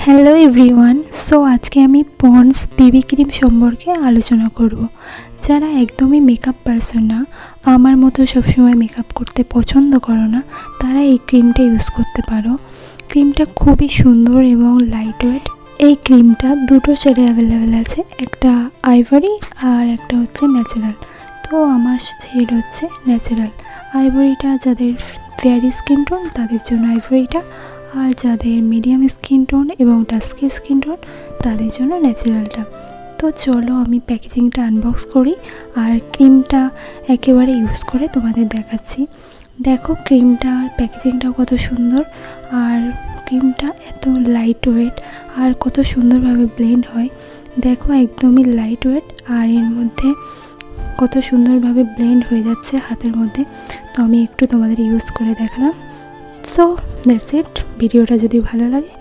Hello everyone. So আজকে আমি ponds baby cream সম্পর্কে আলোচনা করব। যারা একদমই মেকআপ পারসন না, আমার মতো সবসময় মেকআপ করতে পছন্দ করো না, তারা এই ক্রিমটা ইউজ করতে পারো। ক্রিমটা খুবই সুন্দর এবং লাইট ওয়েট। এই ক্রিমটা দুটো শেডে অ্যাভেলেবেল আছে, একটা আইভরি আর একটা হচ্ছে ন্যাচারাল। তো আমার শেড হচ্ছে ন্যাচারাল। আইভরিটা যাদের ফেয়ারি স্কিন টোন তাদের জন্য আইভরিটা, আর যাদের মিডিয়াম স্কিন টোন এবং ডাস্কি স্কিন টোন তাদের জন্য ন্যাচারালটা। তো চলো আমি প্যাকেজিংটা আনবক্স করি আর ক্রিমটা একেবারে ইউজ করে তোমাদের দেখাচ্ছি। দেখো ক্রিমটার প্যাকেজিংটাও কত সুন্দর, আর ক্রিমটা এত লাইট ওয়েট আর কত সুন্দরভাবে ব্লেন্ড হয়। দেখো একদমই লাইট ওয়েট আর এর মধ্যে কত সুন্দরভাবে ব্লেন্ড হয়ে যাচ্ছে হাতের মধ্যে। তো আমি একটু তোমাদের ইউজ করে দেখালাম। So that's it. ভিডিওটা যদি ভালো লাগে